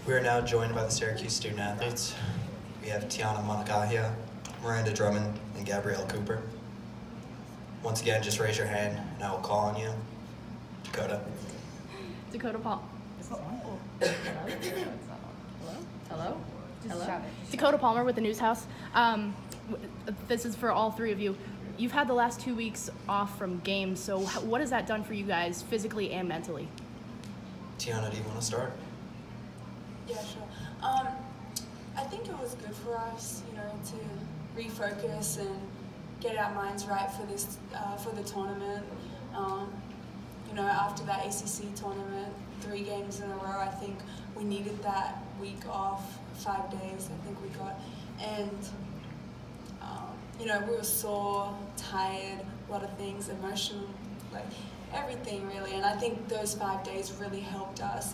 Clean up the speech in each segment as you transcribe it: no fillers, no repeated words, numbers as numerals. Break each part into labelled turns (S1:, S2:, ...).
S1: We are now joined by the Syracuse student athletes. We have Tiana Monacahia, Miranda Drummond, and Gabrielle Cooper. Once again, just raise your hand and I will call on you. Dakota.
S2: Dakota Paul. Hello? Dakota Palmer with the News House. This is for all three of you. You've had the last 2 weeks off from games, so what has that done for you guys physically and mentally?
S1: Tiana, do you want to start?
S3: Yeah, sure. I think it was good for us, to refocus and get our minds right for this, for the tournament. After that ACC tournament, 3 games in a row, I think we needed that week off, 5 days, I think we got. And, we were sore, tired, a lot of things, emotional, like everything really. And I think those 5 days really helped us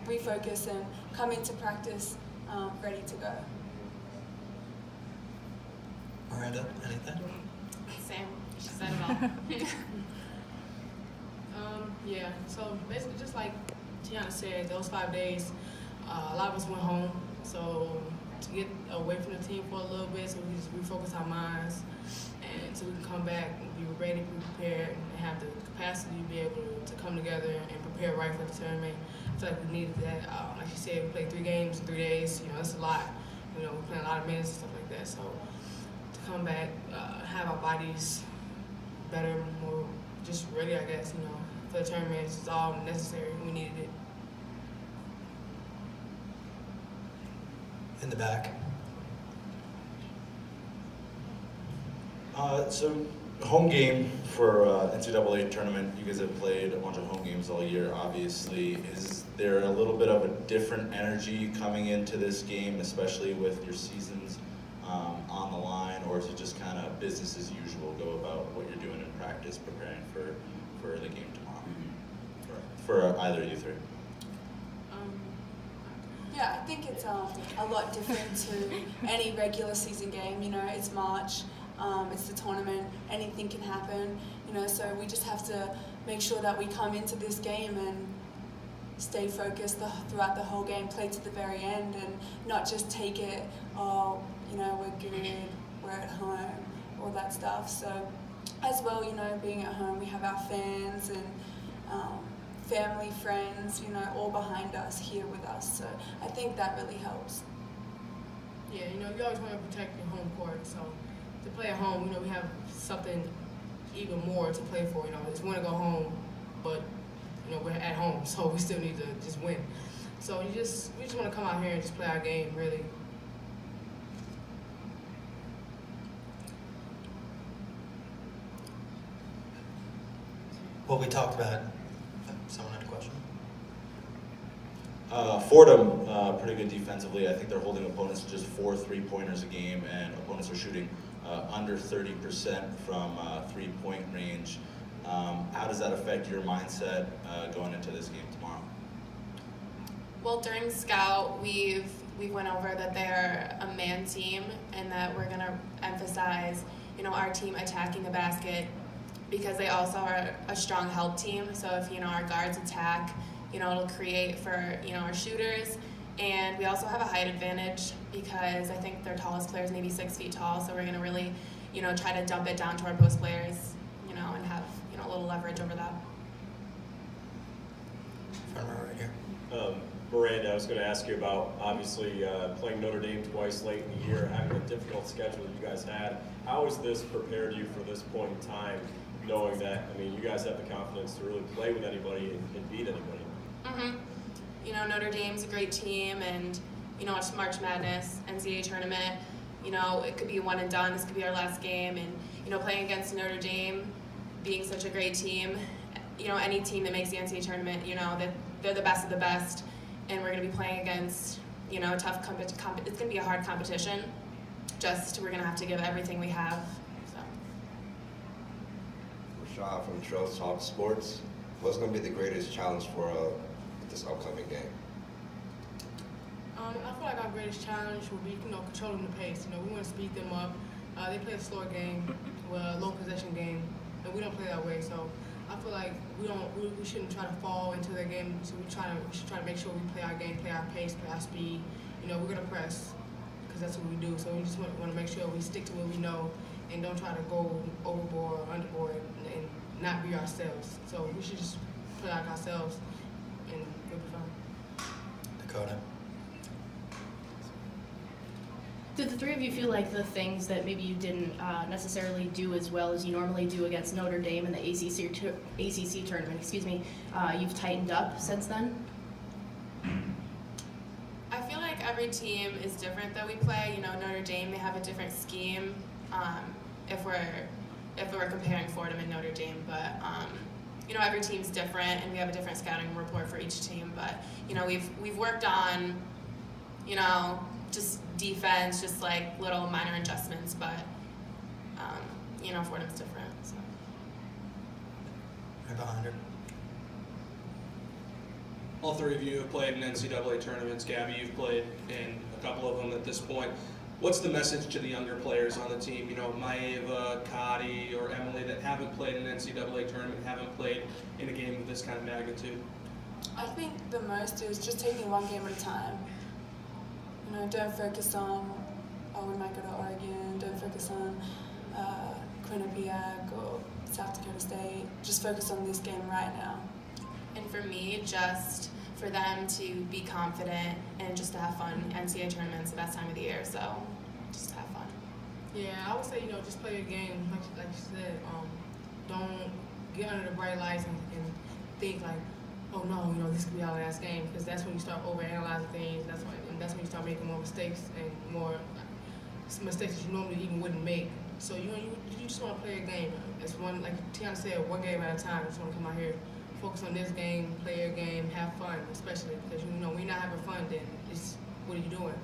S3: refocus and come into practice ready to go.
S1: Miranda, anything?
S4: Same. She said it all. Yeah, so basically just like Tiana said, those 5 days, a lot of us went home. So to get away from the team for a little bit so we just refocus our minds and so we can come back and be ready, be prepared, and have the capacity to be able to come together and prepare right for the tournament. I feel like we needed that. Like you said, we played 3 games in 3 days. That's a lot. We played a lot of minutes and stuff like that. So to come back, have our bodies better, more just ready, I guess, for the tournament. It's all necessary. We needed it.
S1: In the back.
S5: So home game for NCAA tournament. You guys have played a bunch of home games all year, obviously. Is there a little bit of a different energy coming into this game, especially with your seasons on the line, or is it just kind of business as usual, go about what you're doing in practice, preparing for the game tomorrow? For either of you three.
S3: Yeah, I think it's a lot different to any regular season game. It's March, it's the tournament, anything can happen. So we just have to make sure that we come into this game and stay focused throughout the whole game, play to the very end, and not just take it, we're good, we're at home, all that stuff. So as well, being at home, we have our fans and family, friends, all behind us, here with us. So I think that really helps.
S4: Yeah, you always want to protect your home court. So to play at home, we have something even more to play for. Just want to go home, but we're at home, so we still need to just win. So we just want to come out here and just play our game, really.
S1: What we talked about. Someone had a question?
S5: Fordham, pretty good defensively. I think they're holding opponents to just 4 3-pointers a game, and opponents are shooting under 30% from 3-point range. How does that affect your mindset going into this game tomorrow?
S6: Well, during scout, we went over that they're a man team and that we're going to emphasize, our team attacking the basket, because they also are a strong help team. So if, our guards attack, it'll create for, our shooters. And we also have a height advantage because I think their tallest player is maybe 6 feet tall. So we're going to really, try to dump it down to our post players, and have, a little leverage over that.
S1: Front row right here.
S7: Miranda, I was going to ask you about, obviously, playing Notre Dame twice late in the year, having a difficult schedule that you guys had. How has this prepared you for this point in time, knowing that, you guys have the confidence to really play with anybody and beat anybody?
S6: Mm-hmm. Notre Dame's a great team, and, it's March Madness, NCAA tournament. It could be one and done. This could be our last game. And, playing against Notre Dame, being such a great team, any team that makes the NCAA tournament, they're the best of the best. And we're going to be playing against, tough it's going to be a hard competition. We're going to have to give everything we have.
S8: Rashad from Trails Talk Sports. What's going to be the greatest challenge for this upcoming game?
S4: I feel like our greatest challenge will be, controlling the pace. We want to speed them up. They play a slower game, a low possession game, and we don't play that way. So I feel like we shouldn't try to fall into their game. So we should try to make sure we play our game, play our pace, play our speed. You know, we're gonna press because that's what we do. So we just want to make sure we stick to what we know and don't try to go overboard or underboard and not be ourselves. So we should just play like ourselves and we'll be fine.
S1: Dakota.
S2: Did the three of you feel like the things that maybe you didn't necessarily do as well as you normally do against Notre Dame in the ACC tournament, you've tightened up since then?
S6: I feel like every team is different that we play. You know, Notre Dame, they have a different scheme if we're comparing Fordham and Notre Dame, but you know, every team's different and we have a different scouting report for each team. But you know, we've worked on, you know, just defense, just like little minor adjustments, but you know, Fordham's different. So.
S1: Right behind her.
S9: All three of you have played in NCAA tournaments. Gabby, you've played in a couple of them at this point. What's the message to the younger players on the team? You know, Maeva, Kadi, or Emily that haven't played in an NCAA tournament, haven't played in a game of this kind of magnitude?
S3: I think the most is just taking one game at a time. You know, don't focus on, oh, we might go to Oregon. Don't focus on Quinnipiac or South Dakota State. Just focus on this game right now.
S6: And for me, just for them to be confident and just to have fun. NCAA tournament's the best time of the year, so just have fun.
S4: Yeah, I would say, you know, just play your game, like you said. Don't get under the bright lights and think like, oh no, you know, this could be our last game, because that's when you start overanalyzing things. That's when you start making more mistakes and more mistakes that you normally even wouldn't make. So you just want to play a game. It's one, like Tiana said, one game at a time. You just want to come out here, focus on this game, play your game, have fun, especially because, you know, when you're not having fun, then it's, what are you doing?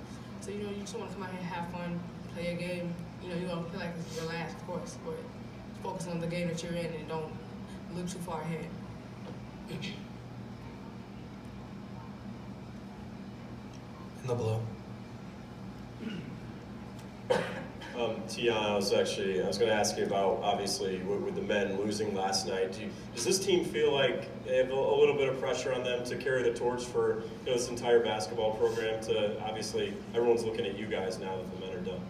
S4: So, you know, you just want to come out here, have fun, play your game. You know, you want to play like it's your last, of course, but focus on the game that you're in and don't look too far ahead.
S1: In the blue.
S7: Tiana, I was going to ask you about, obviously, with the men losing last night. Does this team feel like they have a little bit of pressure on them to carry the torch for, you know, this entire basketball program? To obviously, everyone's looking at you guys now that the men are done.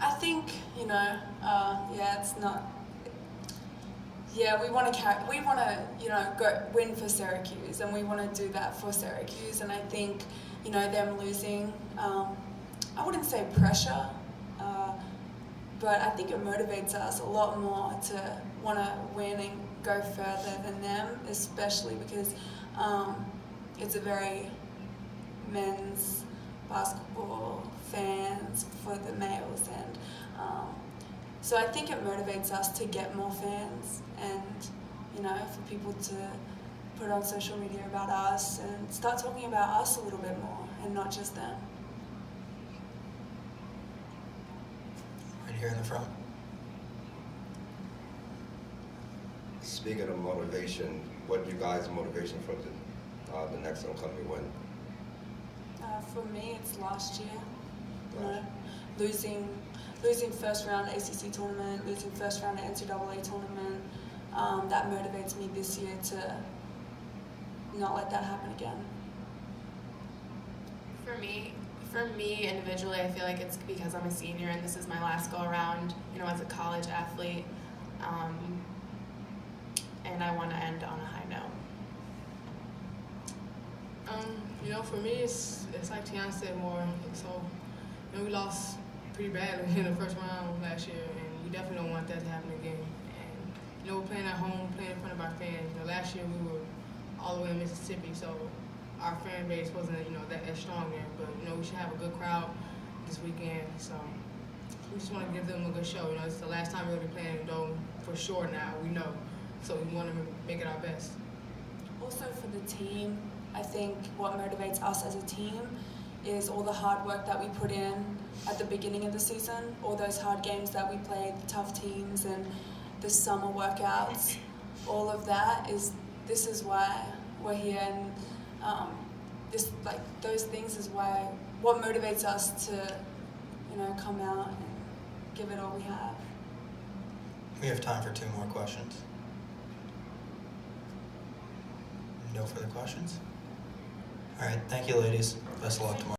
S3: I think, you know, yeah, it's not. Yeah, we want to, you know, go win for Syracuse, and we want to do that for Syracuse. And I think, you know, them losing, I wouldn't say pressure, but I think it motivates us a lot more to want to win and go further than them, especially because it's a very men's basketball fans for the males, and so I think it motivates us to get more fans and, you know, for people to put on social media about us and start talking about us a little bit more and not just them.
S1: Right here in the front.
S8: Speaking of motivation, what you guys' motivation for the next upcoming win?
S3: For me, it's last year. You know, losing first round ACC tournament, losing first round NCAA tournament. That motivates me this year to not let that happen again.
S6: For me individually, I feel like it's because I'm a senior and this is my last go around, you know, as a college athlete, and I want to end on a high note.
S4: You know, for me, it's like Tiana said more. So, you know, we lost pretty badly in the first round last year, and we definitely don't want that to happen again. And, you know, we're playing at home, playing in front of our fans. You know, last year we were all the way in Mississippi, so our fan base wasn't, you know, that strong there. But, you know, we should have a good crowd this weekend. So we just want to give them a good show. You know, it's the last time we're going to be playing in the Dome for sure now, we know. So we want to make it our best.
S3: Also for the team, I think what motivates us as a team is all the hard work that we put in at the beginning of the season, all those hard games that we played, the tough teams and the summer workouts, all of that this is why we're here, and those things is what motivates us to, you know, come out and give it all we have.
S1: We have time for 2 more questions. No further questions? All right, thank you, ladies. Best of luck tomorrow.